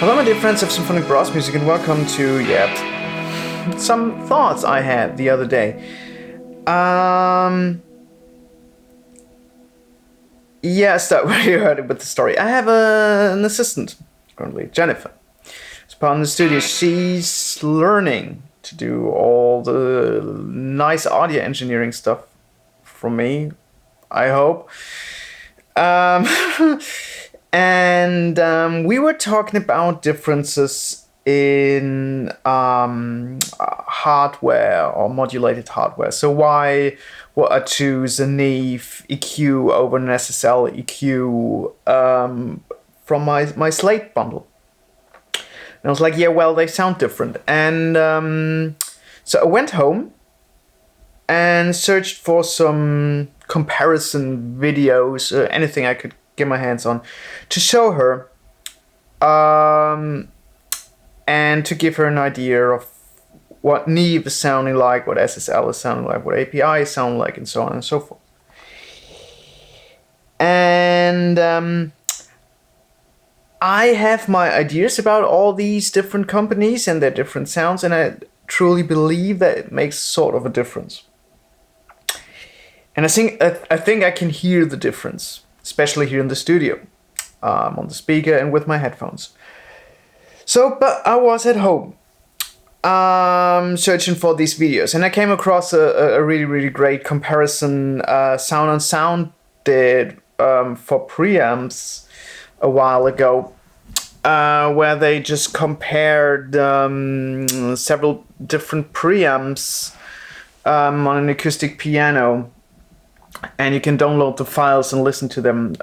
Hello my dear friends of Symphonic Brass Music and welcome to, some thoughts I had the other day. Start where you heard it with the story. I have an assistant, currently, Jennifer. She's part in the studio. She's learning to do all the nice audio engineering stuff from me, I hope. And we were talking about differences in hardware or modulated hardware. So why would I choose a Neve EQ over an SSL EQ from my Slate bundle? And I was like, they sound different. And so I went home and searched for some comparison videos, anything I could get my hands on, to show her and to give her an idea of what Neve is sounding like, what SSL is sounding like, what API is sounding like, and so on and so forth. And I have my ideas about all these different companies and their different sounds, and I truly believe that it makes sort of a difference. And I think I can hear the difference, especially here in the studio, on the speaker and with my headphones. So, but I was at home searching for these videos, and I came across a really, really great comparison Sound on Sound did for preamps a while ago, where they just compared several different preamps on an acoustic piano. And you can download the files and listen to them.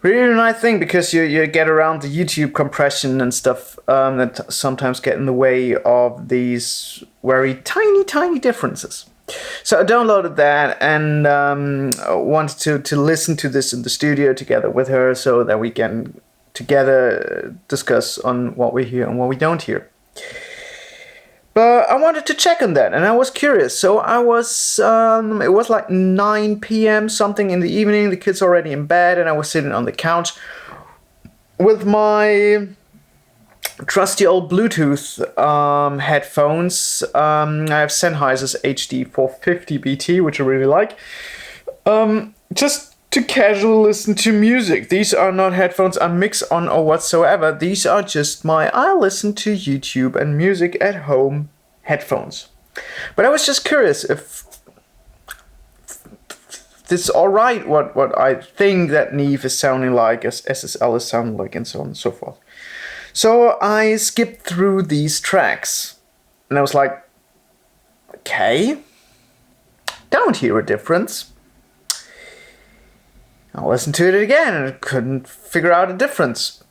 Really nice thing, because you get around the YouTube compression and stuff that sometimes get in the way of these very tiny differences. So I downloaded that and wanted to listen to this in the studio together with her, so that we can together discuss on what we hear and what we don't hear. But I wanted to check on that, and I was curious. So I was, it was like 9 p.m. something in the evening. The kids already in bed, and I was sitting on the couch with my trusty old Bluetooth headphones. I have Sennheiser's HD 450 BT, which I really like. Just to casually listen to music. These are not headphones I mix on or whatsoever. These are just I listen to YouTube and music at home headphones. But I was just curious if this is alright, what I think that Neve is sounding like, as SSL is sounding like, and so on and so forth. So I skipped through these tracks, and I was like, okay, don't hear a difference. I listened to it again and I couldn't figure out a difference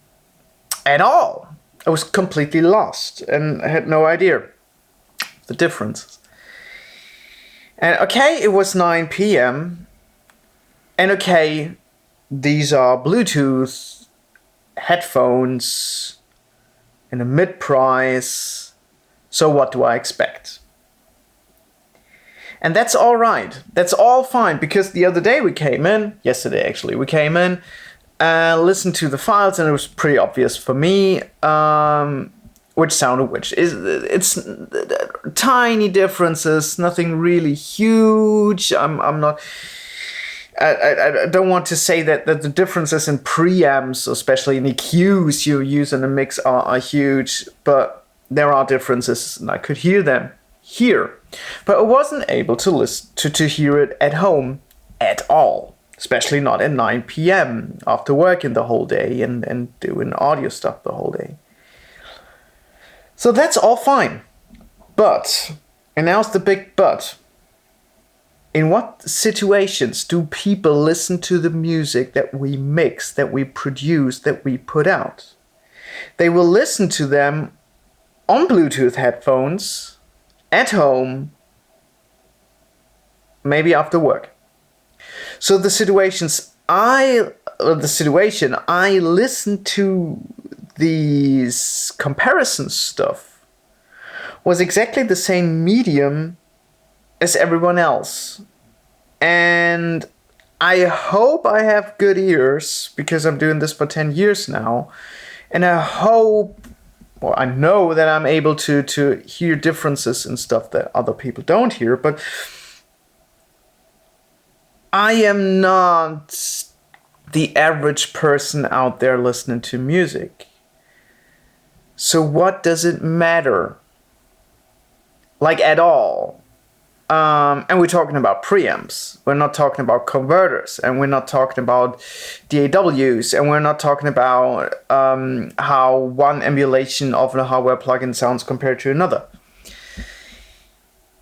at all. I was completely lost and I had no idea the difference. And okay, it was 9 p.m. And okay, these are Bluetooth headphones in a mid-price. So what do I expect? And that's all right. That's all fine, because the other day yesterday actually, we came in, listened to the files, and it was pretty obvious for me which sounded which. It's tiny differences, nothing really huge. I'm not. I don't want to say that the differences in preamps, especially in EQs you use in a mix, are huge, but there are differences, and I could hear them here. But I wasn't able to listen to hear it at home at all, especially not at 9 p.m. after working the whole day and doing audio stuff the whole day. So that's all fine. But, and now's the big but, in what situations do people listen to the music that we mix, that we produce, that we put out? They will listen to them on Bluetooth headphones, at home, maybe after work. So the situation I listened to these comparison stuff was exactly the same medium as everyone else. And I hope I have good ears, because I'm doing this for 10 years now. And I hope, well, I know that I'm able to hear differences in stuff that other people don't hear, but I am not the average person out there listening to music. So what does it matter? Like, at all? And we're talking about preamps. We're not talking about converters, and we're not talking about DAWs, and we're not talking about how one emulation of a hardware plugin sounds compared to another.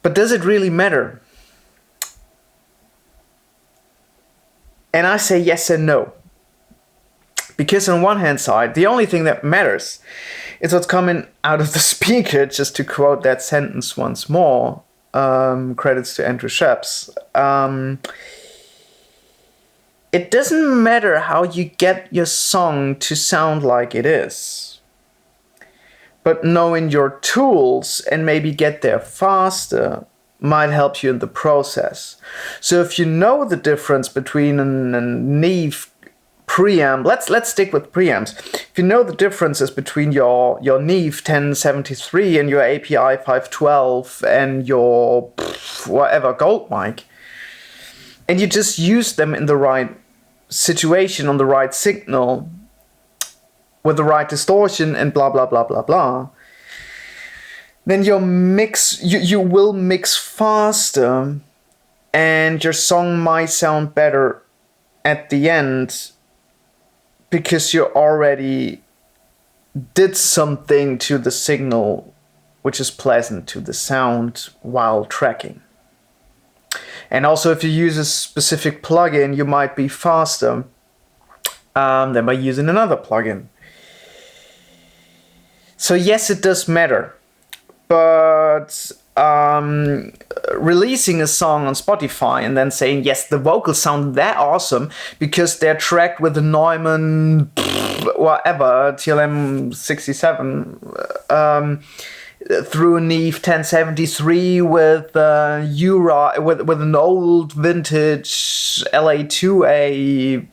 But does it really matter? And I say yes and no. Because on one hand side, the only thing that matters is what's coming out of the speaker, just to quote that sentence once more. Credits to Andrew Scheps. It doesn't matter how you get your song to sound like it is. But knowing your tools and maybe get there faster might help you in the process. So if you know the difference between a Neve preamp, let's stick with preamps. If you know the differences between your Neve 1073 and your API 512 and your whatever Gold mic, and you just use them in the right situation, on the right signal, with the right distortion and blah blah blah blah blah, then your mix, you will mix faster, and your song might sound better at the end because you already did something to the signal which is pleasant to the sound while tracking. And also, if you use a specific plugin, you might be faster than by using another plugin. So yes, it does matter. But releasing a song on Spotify and then saying, yes, the vocals sound that awesome because they're tracked with the Neumann whatever TLM 67 through a Neve 1073 with Ura with an old vintage LA2A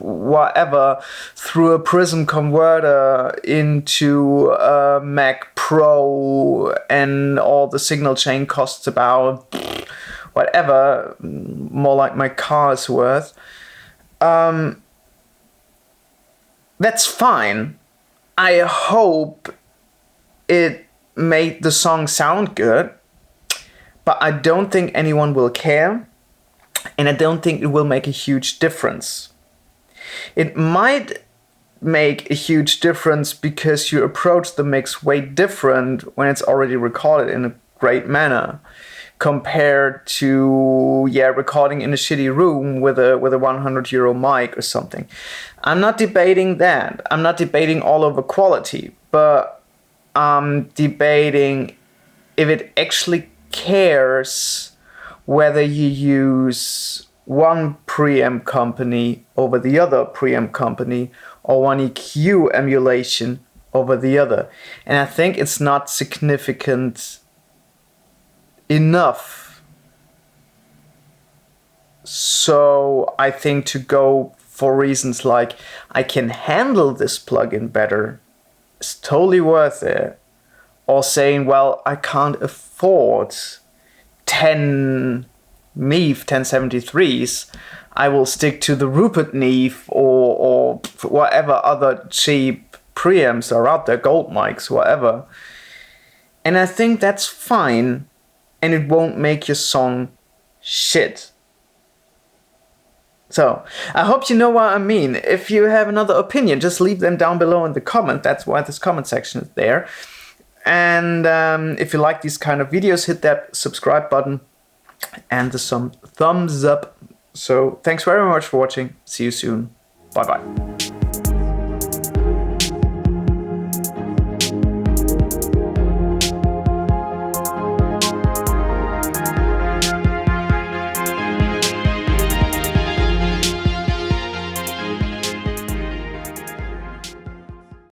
whatever, through a Prism converter into a Mac Pro, and all the signal chain costs about whatever, more like my car is worth. That's fine. I hope it made the song sound good, but I don't think anyone will care, and I don't think it will make a huge difference. It might make a huge difference because you approach the mix way different when it's already recorded in a great manner compared to recording in a shitty room with a €100 mic or something. I'm not debating that. I'm not debating all over quality, but I'm debating if it actually cares whether you use one preamp company over the other preamp company, or one EQ emulation over the other. And I think it's not significant enough. So I think to go for reasons like I can handle this plugin better is totally worth it. Or saying, well, I can't afford 10 Neve 1073s, I will stick to the Rupert Neve or whatever other cheap preamps are out there, Gold mics, whatever. And I think that's fine, and it won't make your song shit. So, I hope you know what I mean. If you have another opinion, just leave them down below in the comment. That's why this comment section is there. And if you like these kind of videos, hit that subscribe button and the thumbs up. So thanks very much for watching. See you soon. Bye bye.